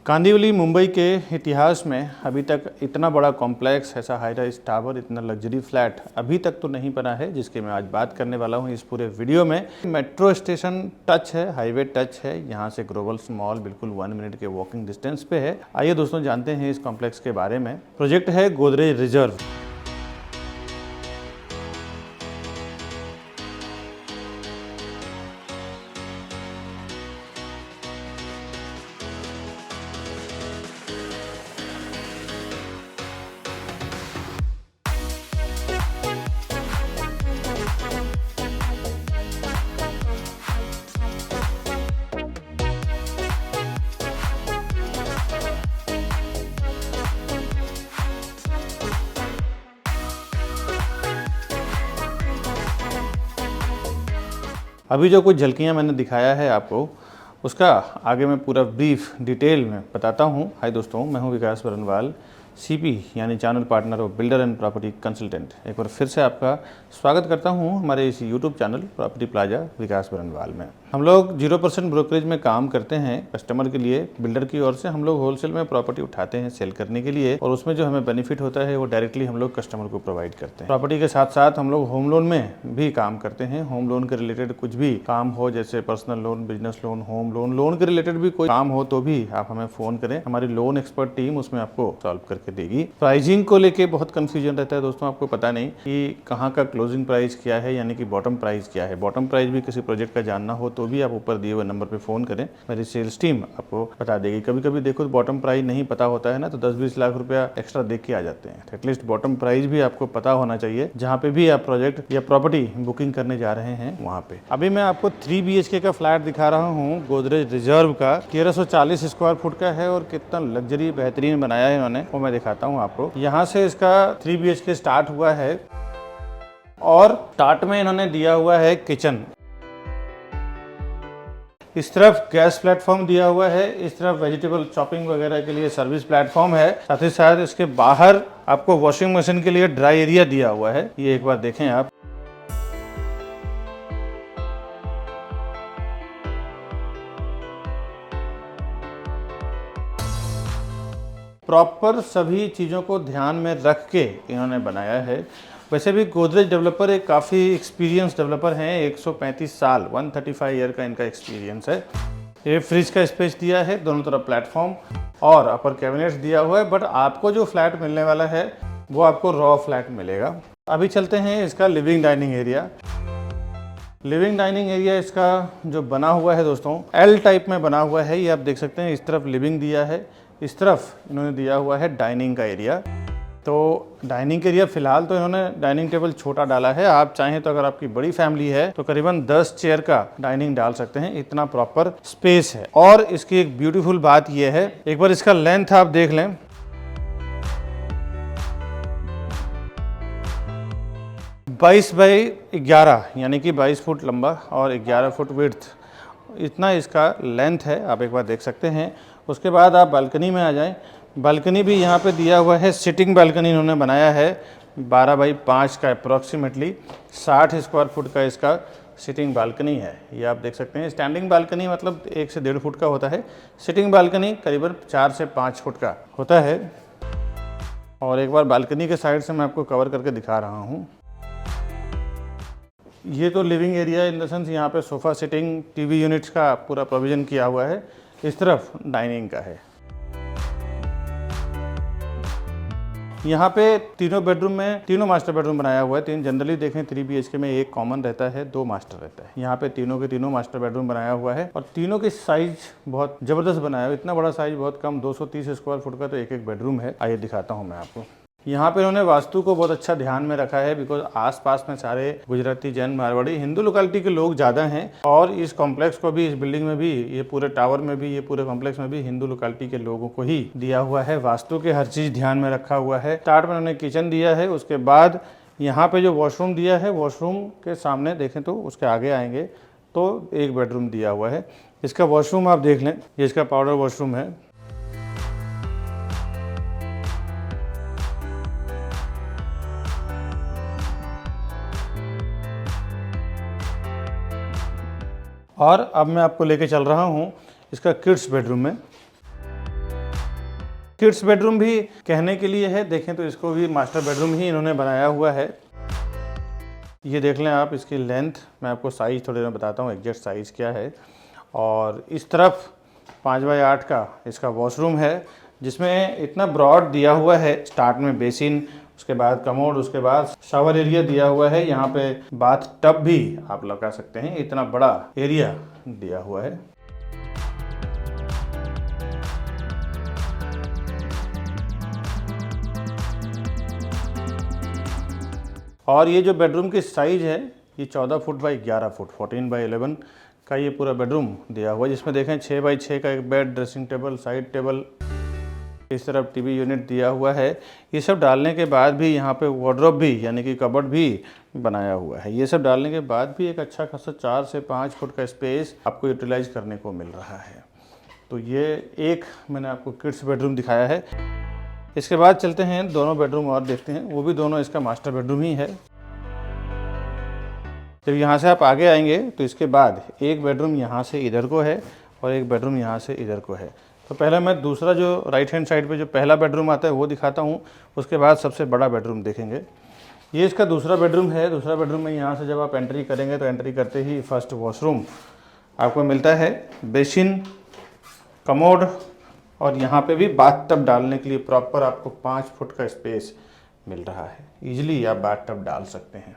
कांदिवली मुंबई के इतिहास में अभी तक इतना बड़ा कॉम्प्लेक्स, ऐसा हाई राइज टावर, इतना लग्जरी फ्लैट अभी तक तो नहीं बना है, जिसकी मैं आज बात करने वाला हूं इस पूरे वीडियो में। मेट्रो स्टेशन टच है, हाईवे टच है, यहां से ग्लोबल मॉल बिल्कुल 1 मिनट के वॉकिंग डिस्टेंस पे है। आइए दोस्तों जानते हैं इस कॉम्प्लेक्स के बारे में। प्रोजेक्ट है गोदरेज रिजर्व। अभी जो कुछ झलकियां मैंने दिखाया है आपको, उसका आगे मैं पूरा ब्रीफ डिटेल में बताता हूं। हाय दोस्तों, मैं हूं विकास बरनवाल, सीपी यानी channel partner of builder and property consultant. एक बार फिर से आपका स्वागत करता हूं हमारे इस यूट्यूब चैनल प्रॉपर्टी प्लाजा विकास बरनवाल में। हम लोग 0% ब्रोकरेज में काम करते हैं कस्टमर के लिए। बिल्डर की ओर से हम लोग होलसेल में प्रॉपर्टी उठाते हैं सेल करने के लिए, और उसमें जो हमें बेनिफिट होता है वो डायरेक्टली हम लोग कस्टमर को प्रोवाइड करते हैं। प्रॉपर्टी के साथ साथ हम लोग होम लोन में भी काम करते हैं। होम लोन के रिलेटेड कुछ भी काम हो, जैसे personal loan, business loan, home loan, loan के रिलेटेड भी कोई काम हो तो भी आप हमें फोन करें, हमारी लोन एक्सपर्ट टीम उसमें आपको सॉल्व करके देगी। प्राइसिंग को लेके बहुत कंफ्यूजन रहता है दोस्तों, आपको पता नहीं कि कहाँ का क्लोजिंग प्राइस क्या है, यानी कि बॉटम प्राइस क्या है। बॉटम प्राइस भी किसी प्रोजेक्ट का जानना हो तो भी आप ऊपर दिए हुए नंबर पे फोन करें, मेरी सेल्स टीम आपको बता देगी। कभी कभी देखो बॉटम प्राइस नहीं पता होता है ना, तो 10-20 लाख रुपया एक्स्ट्रा देख के आ जाते हैं। एटलीस्ट बॉटम प्राइस भी आपको पता होना चाहिए जहाँ पे भी आप प्रोजेक्ट या प्रॉपर्टी बुकिंग करने जा रहे हैं वहाँ पे। अभी मैं आपको 3 BHK का फ्लैट दिखा रहा हूँ गोदरेज रिजर्व का। 1340 स्क्वायर फुट का है और कितना लग्जरी बेहतरीन बनाया है इन्होंने, वो मैं दिखाता हूँ आपको। यहाँ से इसका 3 BHK स्टार्ट हुआ है, और स्टार्ट में इन्होंने दिया हुआ है किचन। इस तरफ गैस प्लेटफॉर्म दिया हुआ है, इस तरफ वेजिटेबल चॉपिंग वगैरह के लिए सर्विस प्लेटफॉर्म है। साथ ही साथ इसके बाहर आपको वॉशिंग मशीन के लिए ड्राई एरिया दिया हुआ है। ये एक बार देखें आप। प्रॉपर सभी चीज़ों को ध्यान में रख के इन्होंने बनाया है। वैसे भी गोदरेज डेवलपर एक काफ़ी एक्सपीरियंस डेवलपर हैं, 135 साल 135 ईयर का इनका एक्सपीरियंस है। ये फ्रिज का स्पेस दिया है, दोनों तरफ प्लेटफॉर्म और अपर कैबिनेट्स दिया हुआ है। बट आपको जो फ्लैट मिलने वाला है वो आपको रॉ फ्लैट मिलेगा। अभी चलते हैं इसका living dining area. Living dining area इसका जो बना हुआ है दोस्तों, एल टाइप में बना हुआ है। ये आप देख सकते हैं, इस तरफ लिविंग दिया है, इस तरफ इन्होंने दिया हुआ है डाइनिंग का एरिया। तो डाइनिंग एरिया फिलहाल तो इन्होंने डाइनिंग टेबल छोटा डाला है। आप चाहें तो अगर आपकी बड़ी फैमिली है तो करीबन 10 चेयर का डाइनिंग डाल सकते हैं, इतना प्रॉपर स्पेस है। और इसकी एक ब्यूटीफुल बात यह है, एक बार इसका लेंथ आप देख लें, 22 बाई 11 यानी कि 22 फुट लंबा और 11 फुट विड्थ, इतना इसका लेंथ है। आप एक बार देख सकते हैं। उसके बाद आप बालकनी में आ जाएं। बालकनी भी यहाँ पे दिया हुआ है, सिटिंग बालकनी इन्होंने बनाया है 12 बाई 5 का, अप्रॉक्सीमेटली 60 स्क्वायर फुट का इसका सिटिंग बालकनी है। ये आप देख सकते हैं। स्टैंडिंग बालकनी मतलब 1 से 1.5 फुट का होता है, सिटिंग बालकनी करीबन 4 से 5 फुट का होता है। और एक बार बालकनी के साइड से मैं आपको कवर करके दिखा रहा हूँ। ये तो living area in the sense, यहाँ पे सोफ़ा सिटिंग टीवी यूनिट्स का पूरा प्रोविज़न किया हुआ है। इस तरफ डाइनिंग का है। यहाँ पे तीनों बेडरूम में तीनों मास्टर बेडरूम बनाया हुआ है। 3 जनरली देखें 3 BHK में एक कॉमन रहता है, 2 मास्टर रहता है। यहाँ पे तीनों के तीनों मास्टर बेडरूम बनाया हुआ है, और तीनों की साइज बहुत ज़बरदस्त बनाया है। इतना बड़ा साइज बहुत कम, 230 स्क्वायर फुट का तो एक बेडरूम है। आइए दिखाता हूँ मैं आपको। यहाँ पे इन्होंने वास्तु को बहुत अच्छा ध्यान में रखा है, बिकॉज आसपास में सारे गुजराती, जैन, मारवाड़ी, हिंदू लोकेलिटी के लोग ज़्यादा हैं। और इस कॉम्प्लेक्स को भी, इस बिल्डिंग में भी, ये पूरे टावर में भी, ये पूरे कॉम्प्लेक्स में भी हिंदू लोकेलिटी के लोगों को ही दिया हुआ है। वास्तु के हर चीज़ ध्यान में रखा हुआ है। स्टार्ट में उन्होंने किचन दिया है, उसके बाद यहाँ पे जो वॉशरूम दिया है, वॉशरूम के सामने देखें तो उसके आगे आएंगे तो एक बेडरूम दिया हुआ है। इसका वॉशरूम आप देख लें, ये इसका पाउडर वॉशरूम है। और अब मैं आपको लेके चल रहा हूँ इसका किड्स बेडरूम में। किड्स बेडरूम भी कहने के लिए है, देखें तो इसको भी मास्टर बेडरूम ही इन्होंने बनाया हुआ है। ये देख लें आप, इसकी लेंथ, मैं आपको साइज़ थोड़ी देर में बताता हूँ एग्जैक्ट साइज़ क्या है। और इस तरफ 5x8 का इसका वॉशरूम है, जिसमें इतना ब्रॉड दिया हुआ है। स्टार्ट में बेसिन, उसके बाद कमोड, उसके बाद शावर एरिया दिया हुआ है। यहाँ पे बाथ टब भी आप लगा सकते हैं, इतना बड़ा एरिया दिया हुआ है। और ये जो बेडरूम की साइज़ है, ये 14 फुट बाई 11 फुट 14x11 का ये पूरा बेडरूम दिया हुआ है, जिसमें देखें 6x6 का एक bed, dressing table, side table, इस तरफ टीवी यूनिट दिया हुआ है। ये सब डालने के बाद भी यहाँ पे वार्डरोब भी यानी कि कबर्ड भी बनाया हुआ है। ये सब डालने के बाद भी एक अच्छा खासा 4 से 5 फुट का स्पेस आपको यूटिलाइज करने को मिल रहा है। तो ये एक मैंने आपको किड्स बेडरूम दिखाया है। इसके बाद चलते हैं दोनों बेडरूम और देखते हैं, वो भी दोनों इसका मास्टर बेडरूम ही है। जब यहाँ से आप आगे आएंगे तो इसके बाद एक बेडरूम यहाँ से इधर को है और एक बेडरूम यहाँ से इधर को है। तो पहले मैं दूसरा जो राइट हैंड साइड पे जो पहला बेडरूम आता है वो दिखाता हूँ, उसके बाद सबसे बड़ा बेडरूम देखेंगे। ये इसका दूसरा बेडरूम है। दूसरा बेडरूम में यहाँ से जब आप एंट्री करेंगे तो एंट्री करते ही फर्स्ट वॉशरूम आपको मिलता है, बेसिन, कमोड, और यहाँ पे भी बाथ टब डालने के लिए प्रॉपर आपको 5 फुट का स्पेस मिल रहा है। ईजिली आप बाथ टब डाल सकते हैं।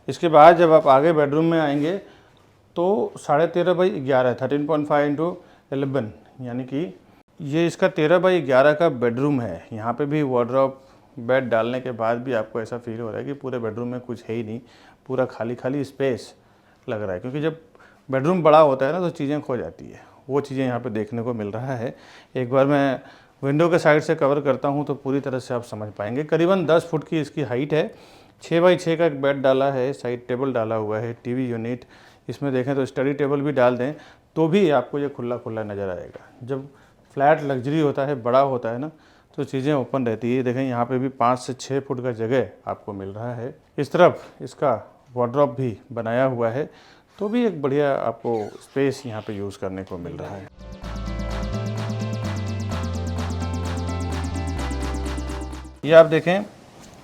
इसके बाद जब आप आगे बेडरूम में आएंगे तो 13.5x11 13.5x11 यानी कि ये इसका 13x11 का बेडरूम है। यहाँ पे भी वार्डरोब, बेड डालने के बाद भी आपको ऐसा फील हो रहा है कि पूरे बेडरूम में कुछ है ही नहीं, पूरा खाली खाली स्पेस लग रहा है। क्योंकि जब बेडरूम बड़ा होता है ना तो चीज़ें खो जाती है, वो चीज़ें यहाँ पे देखने को मिल रहा है। एक बार मैं विंडो के साइड से कवर करता हूँ तो पूरी तरह से आप समझ पाएंगे। करीबन 10 फुट की इसकी हाइट है। 6x6 का एक बेड डाला है, साइड टेबल डाला हुआ है, टीवी यूनिट, इसमें देखें तो स्टडी टेबल भी डाल दें तो भी आपको ये खुला खुला नज़र आएगा। जब फ्लैट लग्जरी होता है, बड़ा होता है ना, तो चीज़ें ओपन रहती है। देखें यहाँ पे भी 5 से 6 फुट का जगह आपको मिल रहा है। इस तरफ इसका वार्डरोब भी बनाया हुआ है, तो भी एक बढ़िया आपको स्पेस यहाँ पे यूज़ करने को मिल रहा है। ये आप देखें,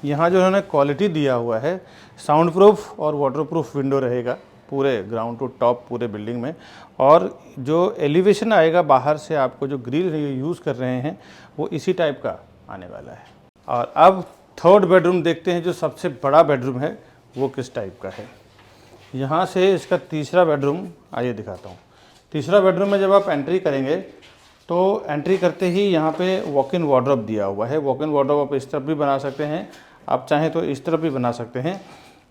यहाँ जो उन्होंने क्वालिटी दिया हुआ है, साउंड प्रूफ और वाटरप्रूफ विंडो रहेगा पूरे ग्राउंड टू टॉप पूरे बिल्डिंग में। और जो एलिवेशन आएगा बाहर से, आपको जो ग्रिल यूज़ कर रहे हैं वो इसी टाइप का आने वाला है। और अब थर्ड बेडरूम देखते हैं, जो सबसे बड़ा बेडरूम है वो किस टाइप का है। यहाँ से इसका तीसरा बेडरूम आइए दिखाता हूँ। तीसरा बेडरूम में जब आप एंट्री करेंगे तो एंट्री करते ही यहाँ पे वॉक इन वार्डरोब दिया हुआ है। वॉक इन वार्डरोब आप इस तरफ भी बना सकते हैं, आप चाहें तो इस तरफ भी बना सकते हैं।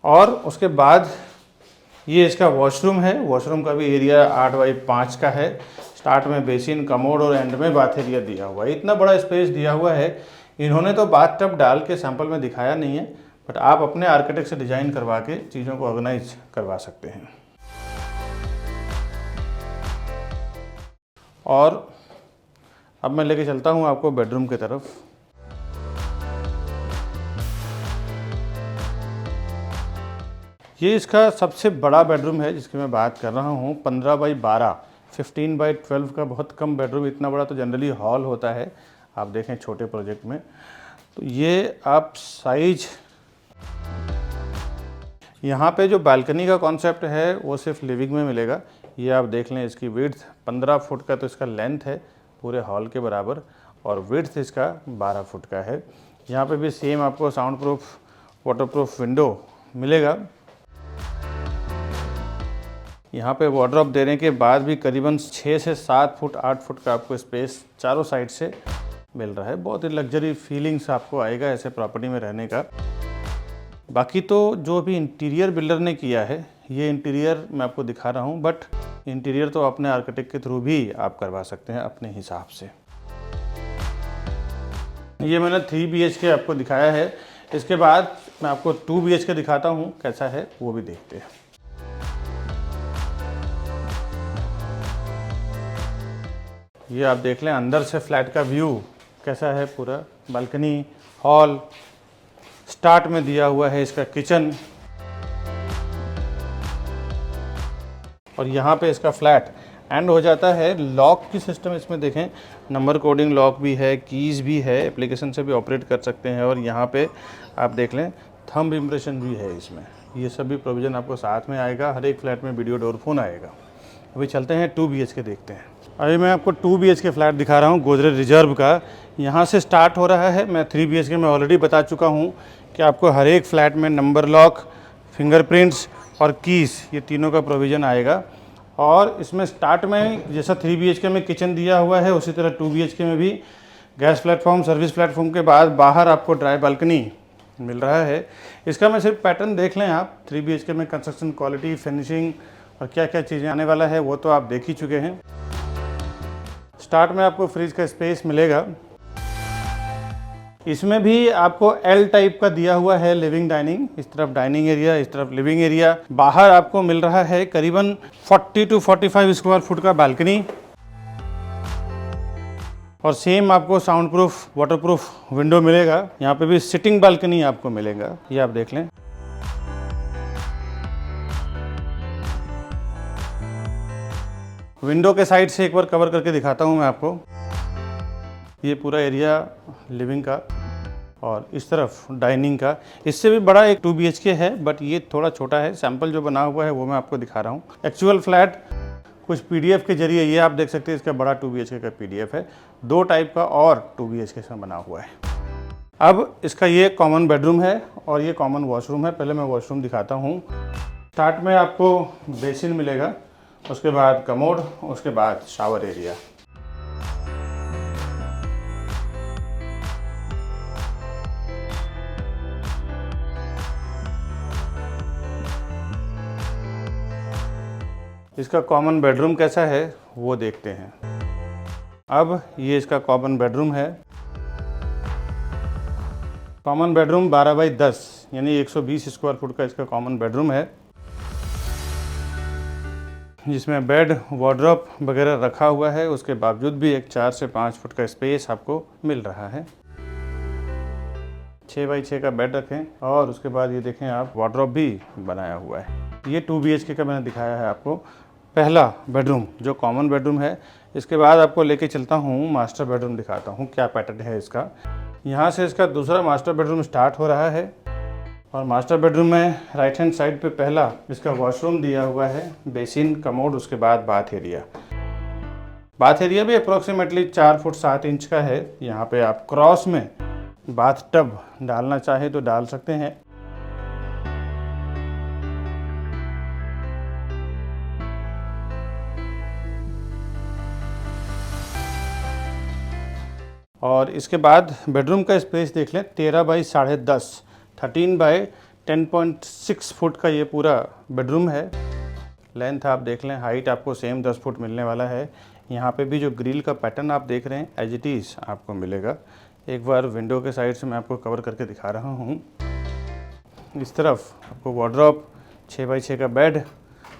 और उसके बाद ये इसका वॉशरूम है। वॉशरूम का भी एरिया 8x5 का है। स्टार्ट में बेसिन, कमोड और एंड में बाथ एरिया दिया हुआ है। इतना बड़ा स्पेस दिया हुआ है। इन्होंने तो बाथ टब डाल के सैंपल में दिखाया नहीं है, बट आप अपने आर्किटेक्ट से डिज़ाइन करवा के चीज़ों को ऑर्गेनाइज करवा सकते हैं। और अब मैं लेके चलता हूँ आपको बेडरूम की तरफ। ये इसका सबसे बड़ा बेडरूम है जिसकी मैं बात कर रहा हूँ। 15x12 15x12 का बहुत कम बेडरूम। इतना बड़ा तो जनरली हॉल होता है, आप देखें छोटे प्रोजेक्ट में। तो ये आप साइज, यहाँ पे जो बालकनी का कॉन्सेप्ट है वो सिर्फ लिविंग में मिलेगा। ये आप देख लें, इसकी विड्थ 15 फुट का तो इसका लेंथ है पूरे हॉल के बराबर, और विड्थ इसका 12 फुट का है। यहाँ पे भी सेम आपको साउंड प्रूफ, वाटरप्रूफ विंडो मिलेगा। यहाँ पे वार्डरोब देने के बाद भी करीबन 6 से 7 फुट 8 फुट का आपको स्पेस चारों साइड से मिल रहा है। बहुत ही लग्जरी फीलिंग्स आपको आएगा ऐसे प्रॉपर्टी में रहने का। बाकी तो जो भी इंटीरियर बिल्डर ने किया है, ये इंटीरियर मैं आपको दिखा रहा हूँ, बट इंटीरियर तो अपने आर्किटेक्ट के थ्रू भी आप करवा सकते हैं अपने हिसाब से। ये मैंने 3 BHK आपको दिखाया है। इसके बाद मैं आपको 2 BHK दिखाता हूँ, कैसा है वो भी देखते हैं। ये आप देख लें अंदर से फ्लैट का व्यू कैसा है। पूरा बालकनी, हॉल, स्टार्ट में दिया हुआ है इसका किचन। और यहाँ पे इसका फ्लैट एंड हो जाता है। लॉक की सिस्टम इसमें देखें, नंबर कोडिंग लॉक भी है, कीज़ भी है, एप्लीकेशन से भी ऑपरेट कर सकते हैं। और यहाँ पे आप देख लें थंब इम्प्रेशन भी है इसमें। ये सभी प्रोविज़न आपको साथ में आएगा। हर एक फ्लैट में वीडियो डोर फोन आएगा। अभी चलते हैं 2 BHK देखते हैं। अभी मैं आपको 2 BHK फ्लैट दिखा रहा हूँ गोदरेज रिजर्व का। यहाँ से स्टार्ट हो रहा है। मैं 3 BHK में ऑलरेडी बता चुका हूँ कि आपको हर एक फ्लैट में नंबर लॉक, फिंगरप्रिंट्स और कीज़, ये तीनों का प्रोविज़न आएगा। और इसमें स्टार्ट में जैसा 3 BHK में किचन दिया हुआ है, उसी तरह 2 BHK में भी गैस प्लेटफॉर्म, सर्विस प्लेटफॉर्म के बाद बाहर आपको ड्राई बालकनी मिल रहा है। इसका मैं सिर्फ पैटर्न देख लें आप। 3 BHK में कंस्ट्रक्शन क्वालिटी, फिनिशिंग और क्या क्या चीज़ें आने वाला है वो तो आप देख ही चुके हैं। स्टार्ट में आपको फ्रिज का स्पेस मिलेगा। इसमें भी आपको एल टाइप का दिया हुआ है लिविंग डाइनिंग। इस तरफ डाइनिंग एरिया, इस तरफ लिविंग एरिया। बाहर आपको मिल रहा है करीबन 40 to 45 स्क्वायर फुट का बालकनी। और सेम आपको sound proof, water proof window मिलेगा। यहाँ पे भी सिटिंग बालकनी आपको मिलेगा, ये आप देख लें। विंडो के साइड से एक बार कवर करके दिखाता हूँ मैं आपको। ये पूरा एरिया लिविंग का और इस तरफ डाइनिंग का। इससे भी बड़ा एक 2 BHK है, बट ये थोड़ा छोटा है। सैंपल जो बना हुआ है वो मैं आपको दिखा रहा हूँ। एक्चुअल फ्लैट कुछ PDF के जरिए, ये आप देख सकते हैं, इसका बड़ा 2 BHK का PDF है। 2 टाइप का और 2 BHK से बना हुआ है। अब इसका ये कॉमन बेडरूम है और ये कॉमन वॉशरूम है। पहले मैं वॉशरूम दिखाता हूँ। स्टार्ट में आपको बेसिन मिलेगा, उसके बाद कमोड, उसके बाद शावर एरिया। इसका कॉमन बेडरूम कैसा है वो देखते हैं। अब ये इसका कॉमन बेडरूम है। कॉमन बेडरूम 12 बाई 10 यानी 120 स्क्वायर फुट का इसका कॉमन बेडरूम है, जिसमें बेड, वार्डरोब वगैरह रखा हुआ है। उसके बावजूद भी एक 4 से 5 फुट का स्पेस आपको मिल रहा है। 6 बाई 6 का बेड रखें और उसके बाद ये देखें आप वार्डरोब भी बनाया हुआ है। ये 2 BHK का मैंने दिखाया है आपको पहला बेडरूम जो कॉमन बेडरूम है। इसके बाद आपको लेके चलता हूँ मास्टर बेडरूम, दिखाता हूँ क्या पैटर्न है इसका। यहाँ से इसका दूसरा मास्टर बेडरूम स्टार्ट हो रहा है और मास्टर बेडरूम में राइट हैंड साइड पे पहला इसका वॉशरूम दिया हुआ है, बेसिन, कमोड, उसके बाद बाथ एरिया। बाथ एरिया भी अप्रोक्सीमेटली 4 फुट 7 इंच का है। यहाँ पे आप क्रॉस में बाथ टब डालना चाहे तो डाल सकते हैं। और इसके बाद बेडरूम का स्पेस देख लें, 13 बाई 10.5, 13 बाई 10.6 फुट का ये पूरा बेडरूम है। लेंथ आप देख लें, हाइट आपको सेम 10 फुट मिलने वाला है। यहाँ पे भी जो ग्रिल का पैटर्न आप देख रहे हैं एज इट इज़ आपको मिलेगा। एक बार विंडो के साइड से मैं आपको कवर करके दिखा रहा हूँ। इस तरफ आपको वार्डरोब, 6 बाई 6 का बेड,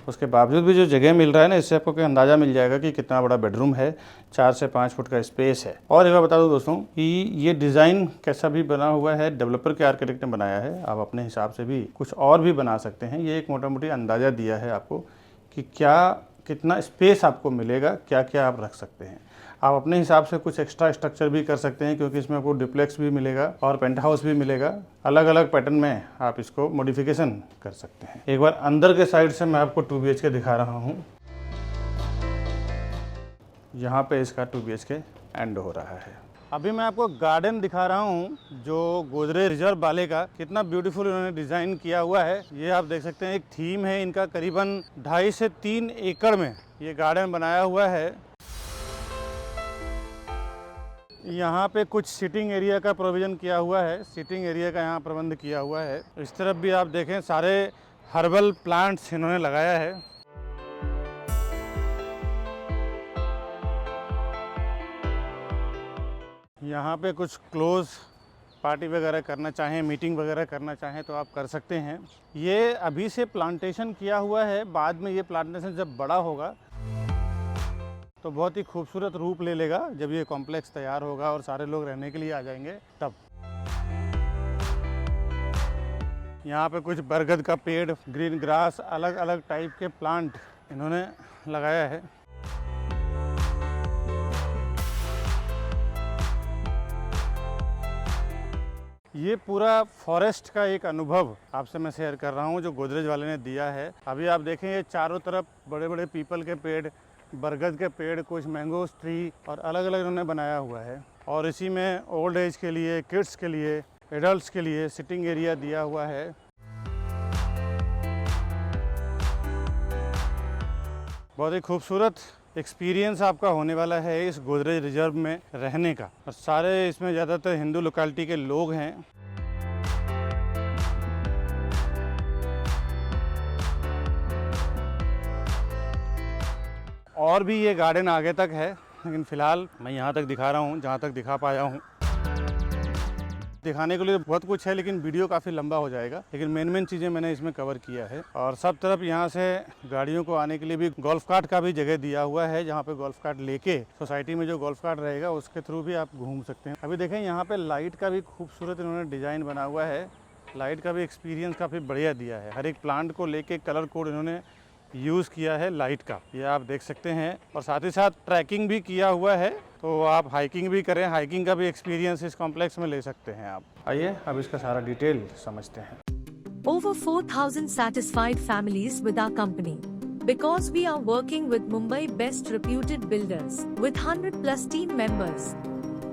उसके बावजूद भी जो जगह मिल रहा है ना, इससे आपको कोई अंदाज़ा मिल जाएगा कि कितना बड़ा बेडरूम है। 4 से 5 फुट का स्पेस है। और एक बार बता दूं दोस्तों कि ये डिज़ाइन कैसा भी बना हुआ है, डेवलपर के आर्किटेक्ट ने बनाया है। आप अपने हिसाब से भी कुछ और भी बना सकते हैं। ये एक मोटा मोटी अंदाज़ा दिया है आपको कि क्या कितना स्पेस आपको मिलेगा, क्या क्या आप रख सकते हैं। आप अपने हिसाब से कुछ एक्स्ट्रा स्ट्रक्चर भी कर सकते हैं, क्योंकि इसमें आपको डुप्लेक्स भी मिलेगा और पेंट हाउस भी मिलेगा। अलग अलग पैटर्न में आप इसको मॉडिफिकेशन कर सकते हैं। एक बार अंदर के साइड से मैं आपको 2 BHK दिखा रहा हूँ। यहाँ पे इसका 2 BHK एंड हो रहा है। अभी मैं आपको गार्डन दिखा रहा हूँ जो गोदरेज रिजर्व वाले का कितना ब्यूटीफुल इन्होंने डिज़ाइन किया हुआ है। ये आप देख सकते हैं, एक थीम है इनका। करीबन 2.5 से 3 एकड़ में ये गार्डन बनाया हुआ है। यहाँ पे कुछ सिटिंग एरिया का प्रोविज़न किया हुआ है, सिटिंग एरिया का यहाँ प्रबंध किया हुआ है। इस तरफ भी आप देखें सारे हर्बल प्लांट्स इन्होंने लगाया है। यहाँ पे कुछ क्लोज पार्टी वगैरह करना चाहें, मीटिंग वगैरह करना चाहें तो आप कर सकते हैं। ये अभी से प्लांटेशन किया हुआ है, बाद में ये प्लांटेशन जब बड़ा होगा तो बहुत ही खूबसूरत रूप ले लेगा। जब ये कॉम्प्लेक्स तैयार होगा और सारे लोग रहने के लिए आ जाएंगे तब। यहाँ पे कुछ बरगद का पेड़, ग्रीन ग्रास, अलग अलग टाइप के प्लांट इन्होंने लगाया है। ये पूरा फॉरेस्ट का एक अनुभव आपसे मैं शेयर कर रहा हूँ जो गोदरेज वाले ने दिया है। अभी आप देखें ये चारों तरफ बड़े बड़े पीपल के पेड़, बरगद के पेड़, कुछ मैंगोस ट्री और अलग अलग इन्होंने बनाया हुआ है। और इसी में ओल्ड एज के लिए, किड्स के लिए, एडल्ट्स के लिए सिटिंग एरिया दिया हुआ है। बहुत ही खूबसूरत एक्सपीरियंस आपका होने वाला है इस गोदरेज रिजर्व में रहने का। और सारे इसमें ज़्यादातर हिंदू लोकेलिटी के लोग हैं। और भी ये गार्डन आगे तक है, लेकिन फ़िलहाल मैं यहाँ तक दिखा रहा हूँ जहाँ तक दिखा पाया हूँ। दिखाने के लिए बहुत कुछ है, लेकिन वीडियो काफ़ी लंबा हो जाएगा। लेकिन मेन चीज़ें मैंने इसमें कवर किया है। और सब तरफ यहाँ से गाड़ियों को आने के लिए भी गोल्फ कार्ट का भी जगह दिया हुआ है, जहाँ पे गोल्फ कार्ट लेके सोसाइटी में जो गोल्फ कार्ट रहेगा उसके थ्रू भी आप घूम सकते हैं। अभी देखें यहाँ पे लाइट का भी खूबसूरत इन्होंने डिज़ाइन बना हुआ है। लाइट का भी एक्सपीरियंस काफ़ी बढ़िया दिया है। हर एक प्लांट को लेके कलर कोड इन्होंने यूज़ किया है लाइट का, ये आप देख सकते हैं। और साथ ही साथ ट्रैकिंग भी किया हुआ है, तो आप हाइकिंग भी करें, हाइकिंग का भी एक्सपीरियंस इस कॉम्प्लेक्स में ले सकते हैं आप। आइए अब इसका सारा डिटेल समझते हैं। Over 4,000 satisfied families with our company. Because we are working with Mumbai best reputed builders with 100+ team members.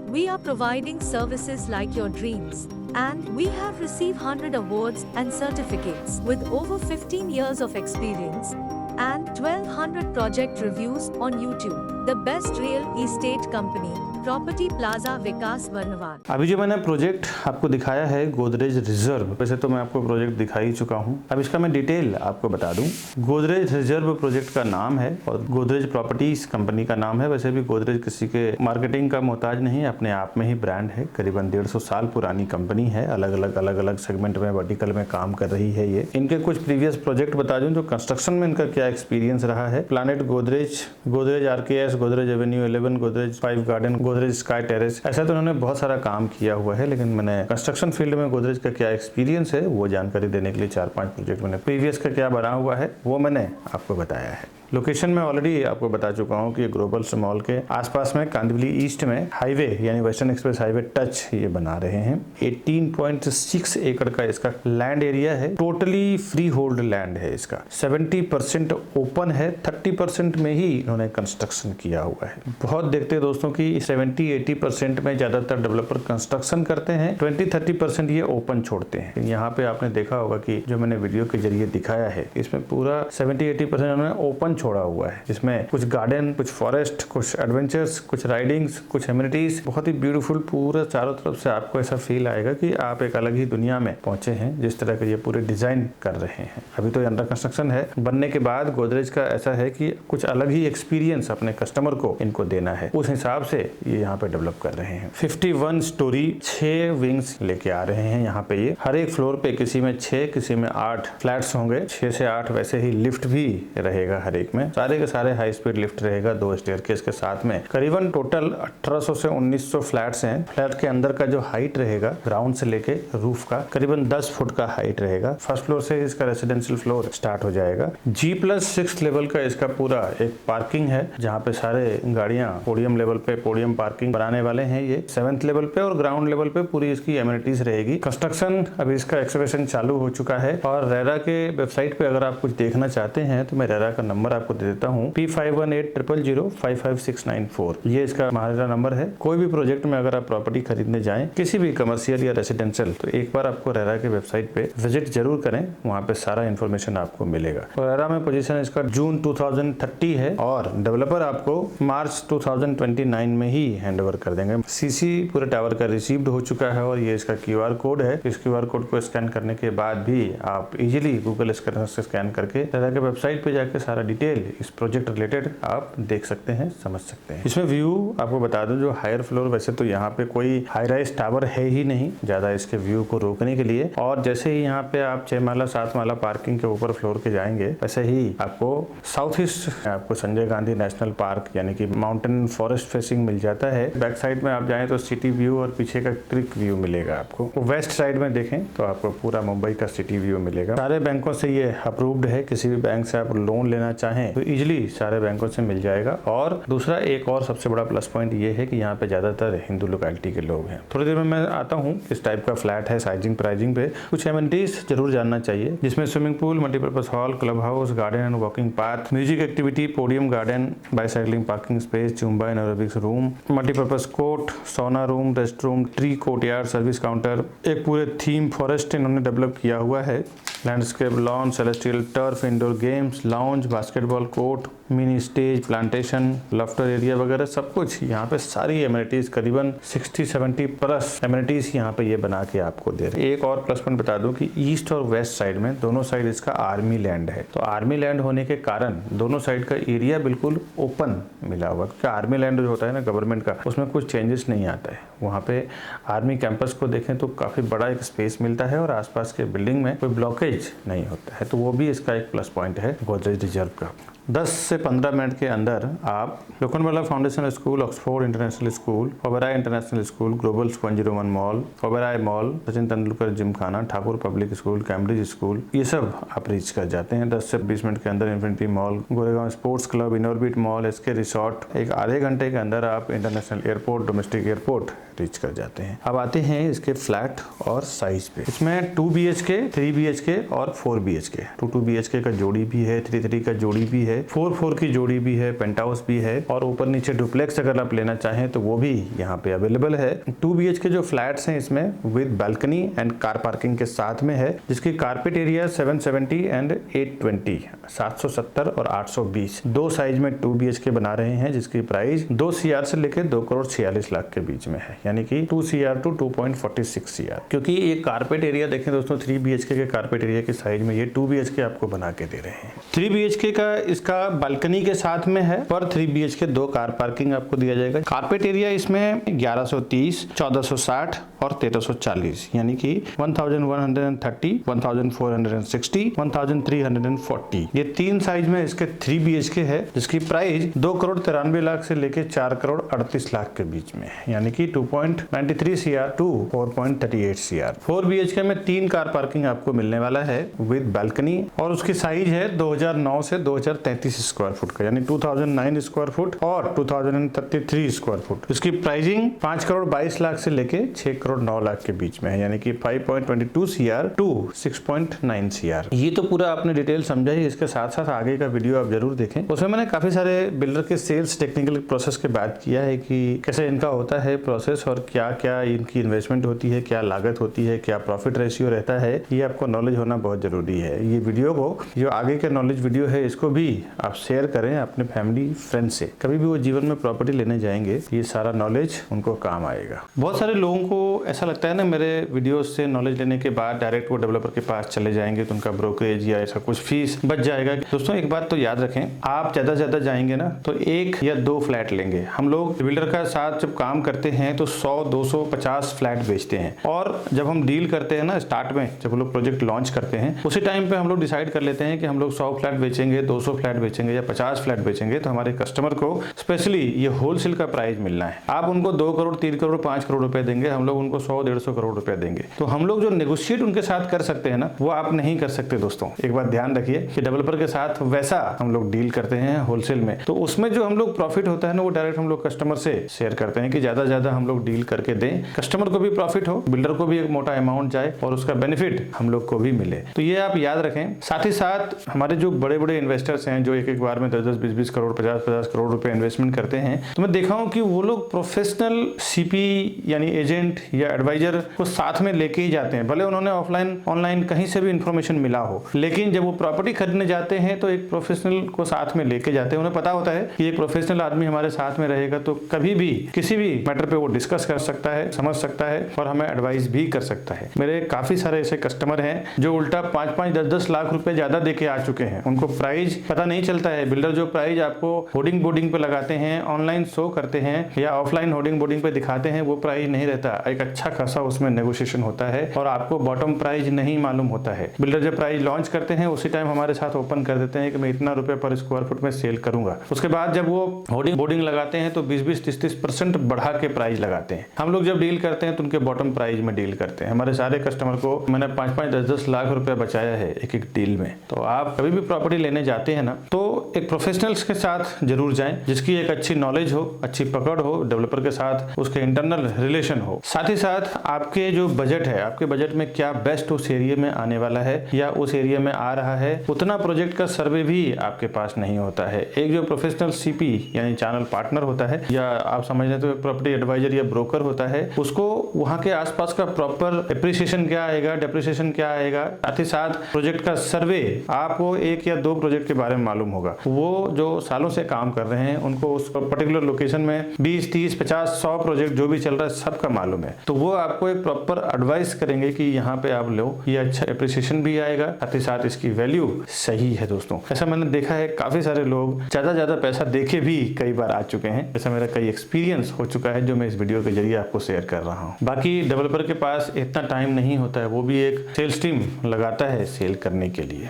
We are providing services like your dreams. And we have received 100 awards and certificates with over 15 years of experience and 1200 project reviews on YouTube. The best real estate company, Property Plaza विकास बर्नवाल। अभी जो मैंने project आपको दिखाया है Godrej reserve, वैसे तो मैं आपको प्रोजेक्ट दिखा ही चुका हूँ। अब इसका मैं डिटेल आपको बता दूं। गोदरेज रिजर्व प्रोजेक्ट का नाम है और गोदरेज प्रॉपर्टीज कंपनी का नाम है। वैसे भी गोदरेज किसी के मार्केटिंग का मोहताज नहीं है, अपने आप में ही ब्रांड है। करीबन 150 साल पुरानी कंपनी है, अलग अलग सेगमेंट में, वर्टिकल में काम कर रही है ये। इनके कुछ प्रीवियस प्रोजेक्ट बता दूं, जो कंस्ट्रक्शन में इनका क्या एक्सपीरियंस रहा है। Planet Godrej, Godrej RKS, Godrej Avenue 11, Godrej 5 garden, Godrej sky terrace, ऐसा तो उन्होंने बहुत सारा काम किया हुआ है। लेकिन मैंने कंस्ट्रक्शन फील्ड में गोदरेज का क्या एक्सपीरियंस है वो जानकारी देने के लिए 4-5 प्रोजेक्ट मैंने प्रीवियस का क्या बना हुआ है वो मैंने आपको बताया है। लोकेशन में ऑलरेडी आपको बता चुका हूँ कि ग्लोबल मॉल के आसपास में कांदिवली ईस्ट में हाईवे यानी वेस्टर्न एक्सप्रेस हाईवे टच ये बना रहे हैं। 18.6 एकड़ का इसका लैंड एरिया है। टोटली फ्री होल्ड लैंड है इसका। 70% ओपन है, 30% में ही इन्होंने कंस्ट्रक्शन किया हुआ है। बहुत देखते हैं दोस्तों की 70-80% में ज्यादातर डेवलपर कंस्ट्रक्शन करते हैं, 20-30% ये ओपन छोड़ते हैं। यहाँ पे आपने देखा होगा कि जो मैंने वीडियो के जरिए दिखाया है, इसमें पूरा 70-80% उन्होंने ओपन छोड़ा हुआ है। इसमें कुछ गार्डन, कुछ फॉरेस्ट, कुछ एडवेंचर्स, कुछ राइडिंग्स, कुछ एमिनिटीज, बहुत ही ब्यूटीफुल। पूरा चारों तरफ से आपको ऐसा फील आएगा कि आप एक अलग ही दुनिया में पहुंचे हैं, जिस तरह के ये पूरे डिजाइन कर रहे हैं। अभी तो अंडर कंस्ट्रक्शन है, बनने के बाद गोदरेज का ऐसा है कि कुछ अलग ही एक्सपीरियंस अपने कस्टमर को इनको देना है, उस हिसाब से ये यहाँ पे डेवलप कर रहे हैं। 51 स्टोरी, 6 विंग्स लेके आ रहे हैं यहाँ पे। ये हर एक फ्लोर पे किसी में 6, किसी में 8 फ्लैट्स होंगे, 6 से 8। वैसे ही लिफ्ट भी रहेगा हर एक में, सारे के सारे हाई स्पीड लिफ्ट रहेगा, 2 स्टेयरकेस के साथ में। करीबन टोटल 1800 से 1900 फ्लैट्स हैं। फ्लैट के अंदर का जो हाइट रहेगा ग्राउंड से लेके रूफ का करीबन 10 फुट का हाइट रहेगा। फर्स्ट फ्लोर से इसका रेसिडेंशियल फ्लोर स्टार्ट हो जाएगा। G+6 लेवल का इसका पूरा एक पार्किंग है, जहाँ पे सारे गाड़ियां पोडियम लेवल पे पोडियम पार्किंग बनाने वाले हैं ये 7th लेवल पे। और ग्राउंड लेवल पे पूरी इसकी एमिनिटीज रहेगी। कंस्ट्रक्शन अभी इसका एक्सकवेशन चालू हो चुका है। और रेरा के वेबसाइट पे अगर आप कुछ देखना चाहते हैं तो मैं रेरा का नंबर आपको दे देता हूँ, P5180055694। ये इसका महारेरा नंबर है। कोई भी प्रोजेक्ट में अगर आप प्रॉपर्टी खरीदने जाएं, किसी भी कमर्शियल या रेसिडेंशियल, तो एक बार आपको रेरा के वेबसाइट पे विजिट जरूर करें, वहाँ पे सारा इन्फॉर्मेशन आपको मिलेगा। तो रेरा में पोजीशन इसका जून 2030 है और डेवलपर आपको मार्च 2029 में ही हैंडओवर कर देंगे। सीसी पूरे टावर का रिसीव्ड हो चुका है और ये इसका QR कोड है। इस QR कोड को स्कैन करने के बाद भी आप इजीली गूगल स्कैनर से स्कैन करके रेरा के वेबसाइट पे जाके सारा डिटेल इस प्रोजेक्ट रिलेटेड आप देख सकते हैं, समझ सकते हैं। इसमें व्यू आपको बता दूं, जो हायर फ्लोर, वैसे तो यहाँ पे कोई हाई राइज टावर है ही नहीं ज्यादा इसके व्यू को रोकने के लिए। और जैसे ही यहाँ पे आप 6 माला 7 माला पार्किंग के ऊपर फ्लोर के जाएंगे, वैसे ही आपको साउथ ईस्ट आपको संजय गांधी नेशनल पार्क यानी कि माउंटेन फॉरेस्ट फेसिंग मिल जाती जाता है। बैक साइड में आप जाएं तो सिटी व्यू और पीछे का क्रिक व्यू मिलेगा आपको। वेस्ट साइड में देखें तो आपको पूरा मुंबई का सिटी व्यू मिलेगा। सारे बैंकों से ये अप्रूव्ड है, किसी भी बैंक से आप लोन लेना चाहें तो इजिली सारे बैंकों से मिल जाएगा। और दूसरा एक और सबसे बड़ा प्लस पॉइंट ये है कि यहाँ पे ज्यादातर हिंदू लोकेलिटी के लोग हैं। थोड़ी देर में मैं आता हूँ इस टाइप का फ्लैट है। साइजिंग प्राइजिंग पे कुछ एमिनिटीज जरूर जानना चाहिए, जिसमें swimming pool, multipurpose hall, club house, garden and walking path, music activity, podium garden, bicycling parking space, zumba and aerobics room, multipurpose court, sauna room, rest room, tree courtyard, service counter, एक पूरे theme forest इन्होंने develop किया हुआ है, landscape lawn, celestial turf, indoor games, lounge, basketball court, mini stage, plantation, laughter area वगैरह सब कुछ यहाँ पे सारी एमिनिटीज करीबन 60-70 प्लस एमिनिटीज यहाँ पे ये बना के आपको दे रहे हैं। एक और प्लस पॉइंट बता दूं कि ईस्ट और वेस्ट साइड में दोनों साइड इसका आर्मी लैंड है। तो आर्मी लैंड होने के कारण दोनों साइड का एरिया बिल्कुल ओपन मिला हुआ, क्योंकि आर्मी लैंड जो होता है ना गवर्नमेंट का, उसमें कुछ चेंजेस नहीं आता है। वहाँ पे आर्मी कैंपस को देखें तो काफी बड़ा एक स्पेस मिलता है और आसपास के बिल्डिंग में कोई ब्लॉकेज नहीं होता है। तो वो भी इसका एक प्लस पॉइंट है गोदरेज रिजर्व का। 10 से 15 मिनट के अंदर आप Lokhandwala foundation school, Oxford international school, Oberoi international school, global 101 mall, Oberoi mall, Sachin Tendulkar Gymkhana, Thakur public school, Cambridge school, ये सब आप रीच कर जाते हैं 10 से 20 मिनट के अंदर। Infinity Mall, Goregaon sports club, Inorbit Mall, SK resort, एक आधे घंटे के अंदर आप international airport, domestic airport reach कर जाते हैं। अब आते हैं इसके फ्लैट और साइज पे। इसमें 2 BHK, 3 BHK और 4 BHK, 2 BHK का जोड़ी भी है, 3 का जोड़ी भी है, 4 की जोड़ी भी है, पेंट हाउस भी है और ऊपर नीचे डुप्लेक्स अगर आप लेना चाहें तो वो भी यहाँ पे अवेलेबल है। 2 BHK जो फ्लैट्स हैं इसमें with balcony and car parking के साथ में है, जिसकी कारपेट एरिया 770 एंड 820, 770 और 820 दो साइज में 2 BHK बना रहे हैं, जिसकी प्राइस 2 CR से लेकर 2 करोड़ 46 लाख के बीच में है, यानी कि 2 CR to 2.46 CR। क्योंकि ये कारपेट एरिया देखें दोस्तों, 3 BHK के कारपेट एरिया के साइज में ये 2 BHK आपको बना के दे रहे हैं। 3 BHK का इसका बालकनी के साथ में है, पर 3 BHK 2 कार पार्किंग आपको दिया जाएगा। कारपेट एरिया इसमें 1130, 1460 और 1340, यानी कि 1130, 1460, 1340, ये 3 साइज में इसके 3 BHK है, जिसकी प्राइस 2 करोड़ 93 लाख से लेके 4 करोड़ 38 लाख के बीच में है, यानी कि 2.93 CR to 4.38 CR। 4 BHK में 3 कार पार्किंग आपको मिलने वाला है विद बालकनी और उसकी साइज है 2009 से 2033 स्क्वायर फुट का, यानी 2009 स्क्वायर फुट और 2033 स्क्वायर फुट। इसकी प्राइसिंग 5 करोड़ 22 लाख से लेके 6 करोड़ 9 लाख के बीच में है, यानी कि 5.22 CR to 6.9 CR। ये तो पूरा आपने डिटेल समझा ही। इसके साथ साथ आगे का वीडियो आप जरूर देखें, उसमें मैंने काफी सारे बिल्डर के सेल्स टेक्निकल प्रोसेस के बात किया है कि कैसे इनका होता है प्रोसेस और क्या क्या इनकी इन्वेस्टमेंट होती है, क्या लागत होती है, क्या प्रॉफिट रेशियो रहता है। ये आपको नॉलेज होना बहुत जरूरी है। ये वीडियो को, जो आगे के नॉलेज वीडियो है, इसको भी आप शेयर करें अपने फैमिली फ्रेंड से। कभी भी वो जीवन में प्रॉपर्टी लेने जाएंगे, ये सारा नॉलेज उनको काम आएगा। बहुत सारे लोगों को ऐसा लगता है ना, मेरे वीडियो से नॉलेज लेने के बाद डायरेक्ट वो डेवलपर के पास चले जाएंगे तो उनका ब्रोकरेज या ऐसा कुछ फीस बच जाएगा। दोस्तों एक बात तो याद रखें, आप ज्यादा से ज्यादा जाएंगे ना तो 1 या 2 फ्लैट लेंगे। हम लोग बिल्डर का साथ जब काम करते हैं तो 100, 200, 50 फ्लैट बेचते हैं, और जब हम डील करते हैं ना स्टार्ट में, जब हम लोग प्रोजेक्ट लॉन्च करते हैं, उसी टाइम पे हम लोग डिसाइड कर लेते हैं कि हम लोग 100 फ्लैट बेचेंगे, 200 फ्लैट बेचेंगे या 50 फ्लैट बेचेंगे, तो हमारे कस्टमर को स्पेशली ये होलसेल का प्राइस मिलना है। आप उनको 2 करोड़, 3 करोड़, 5 करोड़ रुपए देंगे, हम लोग उनको 100-150 करोड़ रुपए देंगे। तो हम लोग जो नेगोशिएट उनके साथ कर सकते हैं ना, वो आप नहीं कर सकते। दोस्तों एक बात ध्यान रखिए कि डेवलपर के साथ वैसा हम लोग डील करते हैं होलसेल में, तो उसमें जो हम लोग प्रॉफिट होता है ना, वो डायरेक्ट हम लोग कस्टमर से शेयर करते हैं कि ज्यादा ज्यादा हम लोग डील करके दें, कस्टमर को भी प्रॉफिट हो, बिल्डर को भी एक मोटा अमाउंट जाए और उसका बेनिफिट हम लोग को भी मिले। तो ये आप याद रखें। साथ ही साथ हमारे जो बड़े बड़े इन्वेस्टर्स हैं, जो एक बार में 10-10, 20-20 करोड़, 50-50 करोड़ रुपए इन्वेस्टमेंट करते हैं, तो मैं देखा हूं कि वो लोग प्रोफेशनल सीपी यानी एजेंट या एडवाइजर को साथ में लेके ही जाते हैं। भले उन्होंने ऑफलाइन ऑनलाइन कहीं से भी इंफॉर्मेशन मिला हो, लेकिन जब वो प्रॉपर्टी खरीदने जाते हैं तो एक प्रोफेशनल को साथ में लेके जाते हैं। उन्हें पता होता है कि एक प्रोफेशनल आदमी हमारे साथ में रहेगा तो कभी भी किसी भी मैटर पे वो डिस्कस कर सकता है, समझ सकता है और हमें एडवाइस भी कर सकता है। मेरे काफी सारे ऐसे कस्टमर हैं जो उल्टा 5-5, 10-10 लाख रुपए ज्यादा देके आ चुके हैं। उनको प्राइस पता नहीं चलता है। बिल्डर जो प्राइस आपको होर्डिंग बोर्डिंग पे लगाते हैं, ऑनलाइन शो करते हैं या ऑफलाइन होर्डिंग बोर्डिंग पे दिखाते हैं, वो प्राइस नहीं रहता। एक अच्छा खासा उसमें नेगोशिएशन होता है और आपको बॉटम प्राइस नहीं मालूम होता है। बिल्डर जब प्राइस लॉन्च करते हैं उसी टाइम हमारे साथ ओपन कर देते हैं कि मैं इतना रुपए पर स्क्वायर फुट में सेल करूंगा। उसके बाद जब वो होर्डिंग बोर्डिंग लगाते हैं तो 20-20, 30-30% बढ़ा के प्राइस लगाते हैं। हम लोग जब डील करते हैं तो उनके बॉटम प्राइस में डील करते हैं। हमारे सारे कस्टमर को मैंने 5-5, 10-10 लाख रुपए बचाया है एक डील में। तो आप कभी भी प्रॉपर्टी लेने जाते हैं ना, तो एक प्रोफेशनल्स के साथ जरूर जाएं, जिसकी एक अच्छी नॉलेज हो, अच्छी पकड़ हो, डेवलपर के साथ उसके इंटरनल रिलेशन हो। साथ ही साथ आपके जो बजट है, आपके बजट में क्या बेस्ट उस एरिया में आने वाला है या उस एरिया में आ रहा है, उतना प्रोजेक्ट का सर्वे भी आपके पास नहीं होता है। एक जो प्रोफेशनल सीपी यानी चैनल पार्टनर होता है, या आप समझ लें तो प्रॉपर्टी एडवाइजर या ब्रोकर होता है, उसको वहां के आसपास का प्रॉपर एप्रिसिएशन क्या आएगा, डेप्रिसिएशन क्या आएगा, साथ ही साथ प्रोजेक्ट का सर्वे, आपको 1 या 2 प्रोजेक्ट के बारे में मालूम होगा। वो जो सालों से काम कर रहे हैं उनको उस पर्टिकुलर लोकेशन में 20, 30, 50, 100 प्रोजेक्ट जो भी चल रहा है सबका मालूम है। तो वो आपको एक प्रॉपर एडवाइस करेंगे कि यहाँ पे आप लो, ये अच्छा एप्रिसिएशन भी आएगा, साथ ही साथ इसकी वैल्यू सही है। दोस्तों, ऐसा मैंने देखा है, काफी सारे लोग ज्यादा पैसा देके भी कई बार आ चुके हैं। ऐसा मेरा कई एक्सपीरियंस हो चुका है जो मैं इस वीडियो के जरिए आपको शेयर कर रहा हूँ। बाकी डेवलपर के पास इतना टाइम नहीं होता है, वो भी एक सेल्स टीम लगाता है सेल करने के लिए।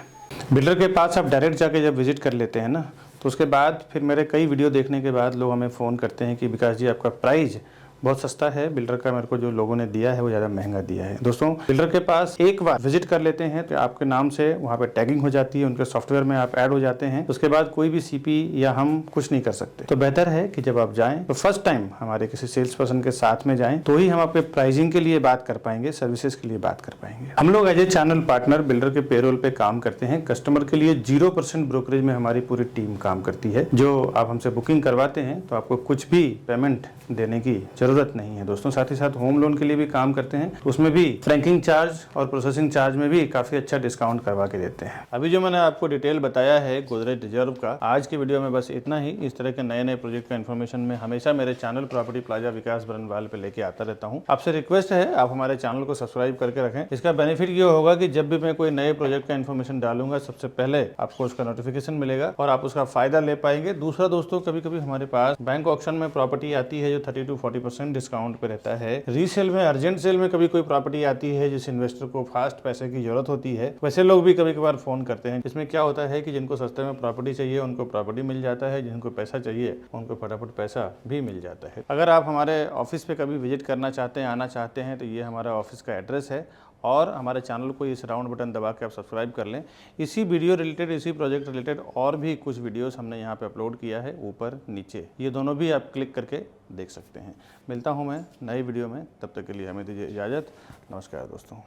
बिल्डर के पास आप डायरेक्ट जाके जब विजिट कर लेते हैं ना, तो उसके बाद फिर मेरे कई वीडियो देखने के बाद लोग हमें फ़ोन करते हैं कि विकास जी आपका प्राइस बहुत सस्ता है, बिल्डर का मेरे को जो लोगों ने दिया है वो ज़्यादा महंगा दिया है। दोस्तों, बिल्डर के पास एक बार विजिट कर लेते हैं तो आपके नाम से वहाँ पे टैगिंग हो जाती है, उनके सॉफ्टवेयर में आप ऐड हो जाते हैं। उसके बाद कोई भी सीपी या हम कुछ नहीं कर सकते। तो बेहतर है कि जब आप जाएं तो फर्स्ट टाइम हमारे किसी सेल्स पर्सन के साथ में जाएं, तो ही हम आपके प्राइसिंग के लिए बात कर पाएंगे, सर्विसेज के लिए बात कर पाएंगे। हम लोग as a channel partner builder के पेरोल पे काम करते हैं। कस्टमर के लिए 0% ब्रोकरेज में हमारी पूरी टीम काम करती है। जो आप हमसे बुकिंग करवाते हैं तो आपको कुछ भी पेमेंट देने की जरूरत नहीं है। दोस्तों, साथ ही साथ होम लोन के लिए भी काम करते हैं, तो उसमें भी फ्रैंकिंग चार्ज और प्रोसेसिंग चार्ज में भी काफी अच्छा डिस्काउंट करवा के देते हैं। अभी जो मैंने आपको डिटेल बताया है गोदरेज रिजर्व का, आज की वीडियो में बस इतना ही। इस तरह के नए प्रोजेक्ट का इन्फॉर्मेशन मैं हमेशा मेरे चैनल प्रॉपर्टी प्लाजा विकास बरनवाल पे लेके आता रहता हूँ। आपसे रिक्वेस्ट है आप हमारे चैनल को सब्सक्राइब करके रखें। इसका बेनिफिट ये होगा कि जब भी मैं कोई नए प्रोजेक्ट का इन्फॉर्मेशन डालूंगा, सबसे पहले आपको उसका नोटिफिकेशन मिलेगा और आप उसका फायदा ले पाएंगे। दूसरा दोस्तों, कभी कभी हमारे पास बैंक ऑक्शन में प्रॉपर्टी आती है जो 30-40% डिस्काउंट पे रहता है। रीसेल में, अर्जेंट सेल में कभी कोई प्रॉपर्टी आती है जिस इन्वेस्टर को फास्ट पैसे की जरूरत होती है, वैसे लोग भी कभी कभार फोन करते हैं। इसमें क्या होता है कि जिनको सस्ते में प्रॉपर्टी चाहिए उनको प्रॉपर्टी मिल जाता है, जिनको पैसा चाहिए उनको फटाफट पैसा भी मिल जाता है। अगर आप हमारे ऑफिस पे कभी विजिट करना चाहते हैं, आना चाहते हैं, तो ये हमारा ऑफिस का एड्रेस है और हमारे चैनल को इस राउंड बटन दबा के आप सब्सक्राइब कर लें। इसी वीडियो रिलेटेड, इसी प्रोजेक्ट रिलेटेड और भी कुछ वीडियोस हमने यहाँ पे अपलोड किया है, ऊपर नीचे, ये दोनों भी आप क्लिक करके देख सकते हैं। मिलता हूँ मैं नई वीडियो में, तब तक के लिए हमें दीजिए इजाज़त। नमस्कार दोस्तों।